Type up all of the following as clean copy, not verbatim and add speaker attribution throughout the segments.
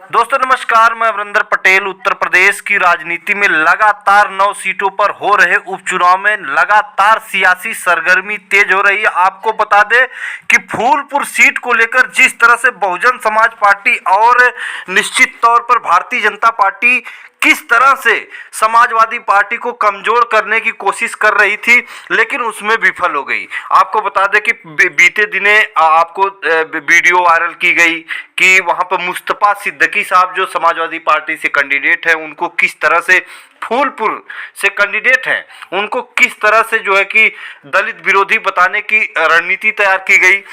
Speaker 1: दोस्तों नमस्कार, मैं वरिंदर पटेल। उत्तर प्रदेश की राजनीति में लगातार 9 सीटों पर हो रहे उपचुनाव में लगातार सियासी सरगर्मी तेज हो रही है। आपको बता दें कि फूलपुर सीट को लेकर जिस तरह से बहुजन समाज पार्टी और निश्चित तौर पर भारतीय जनता पार्टी किस तरह से समाजवादी पार्टी को कमजोर करने की कोशिश कर रही थी, लेकिन उसमें विफल हो गई। आपको बता दें कि बीते दिने आपको वीडियो वायरल की गई कि वहां पर मुस्तफा सिद्दीकी साहब जो समाजवादी पार्टी से कैंडिडेट हैं, उनको किस तरह से फूलपुर से कैंडिडेट हैं, उनको किस तरह से जो है कि दलित विरोधी बताने की रणनीति तैयार की गई।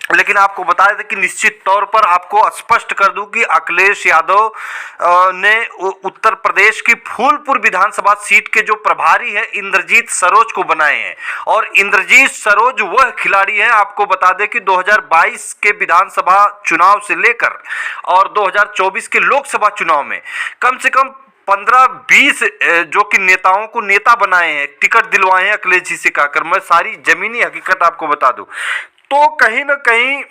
Speaker 1: लेकिन आपको बता दें कि निश्चित तौर पर आपको स्पष्ट कर दूं कि अखिलेश यादव ने उत्तर प्रदेश की फूलपुर विधानसभा सीट के जो प्रभारी है इंद्रजीत सरोज को बनाए हैं। और इंद्रजीत सरोज वह खिलाड़ी हैं, आपको बता दें कि 2022 के विधानसभा चुनाव से लेकर और 2024 के लोकसभा चुनाव में कम से कम 15-20 जो कि नेताओं को नेता बनाए हैं, टिकट दिलवाए हैं अखिलेश जी से कहकर। मैं सारी जमीनी हकीकत आपको बता दूं तो कहीं ना कहीं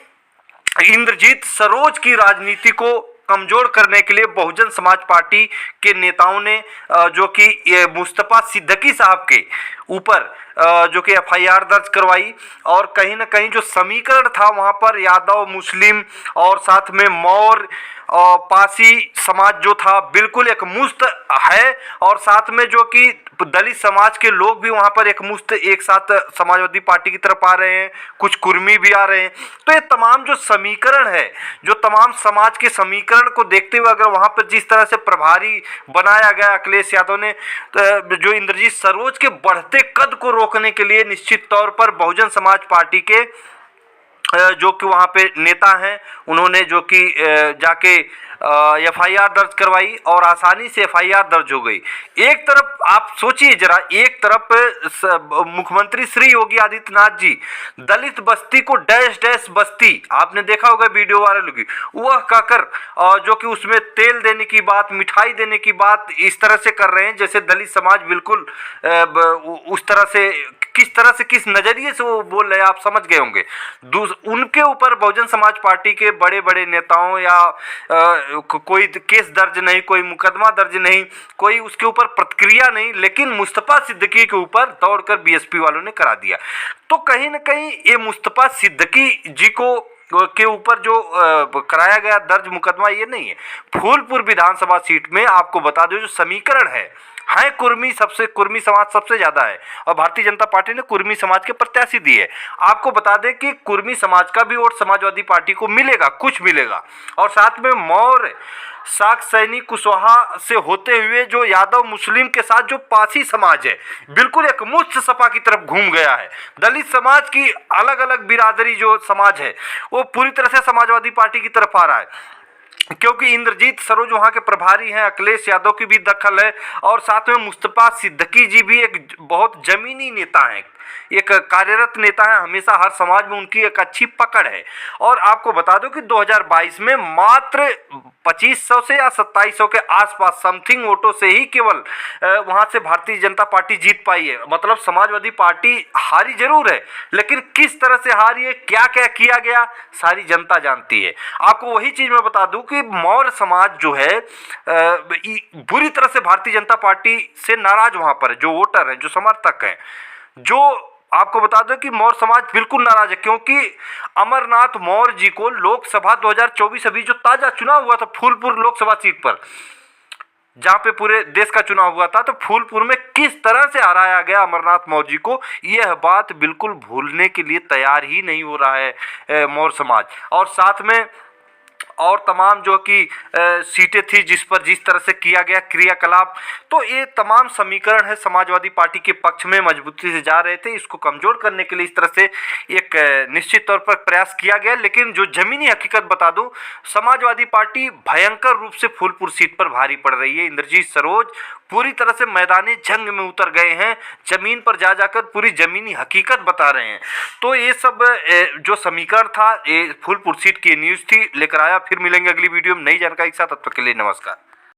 Speaker 1: इंद्रजीत सरोज की राजनीति को कमजोर करने के लिए बहुजन समाज पार्टी के नेताओं ने जो कि मुस्तफा सिद्दीकी साहब के ऊपर जो कि एफआईआर दर्ज करवाई। और कहीं ना कहीं जो समीकरण था वहां पर यादव, मुस्लिम और साथ में मौर्य और पासी समाज जो था बिल्कुल एक मुश्त है। और साथ में जो कि दलित समाज के लोग भी वहां पर एक मुश्त एक साथ समाजवादी पार्टी की तरफ आ रहे हैं, कुछ कुर्मी भी आ रहे हैं। तो ये तमाम जो समीकरण है, जो तमाम समाज के समीकरण को देखते हुए अगर वहां पर जिस तरह से प्रभारी बनाया गया अखिलेश यादव ने, जो इंद्रजीत सरोज के बढ़ते कद को रोकने के लिए निश्चित तौर पर बहुजन समाज पार्टी के जो कि वहाँ पे नेता हैं, उन्होंने जो कि जाके एफआईआर दर्ज करवाई और आसानी से एफआईआर दर्ज हो गई। एक तरफ आप सोचिए जरा, एक तरफ मुख्यमंत्री श्री योगी आदित्यनाथ जी दलित बस्ती को डैश डैश बस्ती, आपने देखा होगा वीडियो वायरल होगी, वह कहकर जो कि उसमें तेल देने की बात, मिठाई देने की बात इस तरह से कर रहे हैं जैसे दलित समाज बिल्कुल उस तरह से किस नजरिए से वो बोल रहे हैं, आप समझ गए होंगे। उनके ऊपर बहुजन समाज पार्टी के बड़े बड़े नेताओं या कोई केस दर्ज नहीं, कोई मुकदमा दर्ज नहीं, कोई उसके ऊपर प्रतिक्रिया नहीं, लेकिन मुस्तफा सिद्दीकी के ऊपर दौड़कर बीएसपी वालों ने करा दिया। तो कहीं ना कहीं ये मुस्तफा सिद्दीकी जी को के ऊपर जो कराया गया दर्ज मुकदमा ये नहीं है। फूलपुर विधानसभा सीट में आपको बता दो जो समीकरण है कुर्मी समाज सबसे ज्यादा है और भारतीय जनता पार्टी ने कुर्मी समाज के प्रत्याशी दिए। आपको बता दें कि कुर्मी समाज का भी वोट समाजवादी पार्टी को मिलेगा, कुछ मिलेगा। और साथ में मौर्य, साक सैनी, कुशवाहा से होते हुए जो यादव मुस्लिम के साथ जो पासी समाज है बिल्कुल एक मुश्त सपा की तरफ घूम गया है। दलित समाज की अलग अलग बिरादरी जो समाज है वो पूरी तरह से समाजवादी पार्टी की तरफ आ रहा है, क्योंकि इंद्रजीत सरोज वहां के प्रभारी हैं, अखिलेश यादव की भी दखल है और साथ में मुस्तफा सिद्दीकी जी भी एक बहुत जमीनी नेता हैं, एक कार्यरत नेता है, हमेशा हर समाज में उनकी एक अच्छी पकड़ है। और आपको बता दो कि 2022 में मात्र 2500 से या 2700 के आसपास समथिंग वोटों से ही केवल वहां से भारतीय जनता पार्टी जीत पाई है। मतलब समाजवादी पार्टी हारी जरूर है, लेकिन किस तरह से हारी है, क्या क्या किया गया, सारी जनता जानती है। आपको वही चीज मैं बता दूं कि मौर्य समाज जो है बुरी तरह से भारतीय जनता पार्टी से नाराज वहां पर जो वोटर हैं, जो समर्थक हैं, जो आपको बता दो कि मौर्य समाज बिल्कुल नाराज है, क्योंकि अमरनाथ मौर्य जी को लोकसभा 2024 अभी जो ताजा चुनाव हुआ था फूलपुर लोकसभा सीट पर, जहां पे पूरे देश का चुनाव हुआ था, तो फूलपुर में किस तरह से हराया गया अमरनाथ मौर्य जी को, यह बात बिल्कुल भूलने के लिए तैयार ही नहीं हो रहा है मौर्य समाज। और साथ में और तमाम जो कि सीटें थी जिस पर जिस तरह से किया गया क्रियाकलाप, तो ये तमाम समीकरण है समाजवादी पार्टी के पक्ष में मजबूती से जा रहे थे। इसको कमजोर करने के लिए इस तरह से एक निश्चित तौर पर प्रयास किया गया। लेकिन जो जमीनी हकीकत बता दूं, समाजवादी पार्टी भयंकर रूप से फूलपुर सीट पर भारी पड़ रही है। इंद्रजीत सरोज पूरी तरह से मैदानी जंग में उतर गए हैं, जमीन पर जा जाकर पूरी जमीनी हकीकत बता रहे हैं। तो ये सब जो समीकरण था, ये फूलपुर सीट की न्यूज़ थी, लेकर आया। फिर मिलेंगे अगली वीडियो में नई जानकारी के साथ, तब तक के लिए नमस्कार।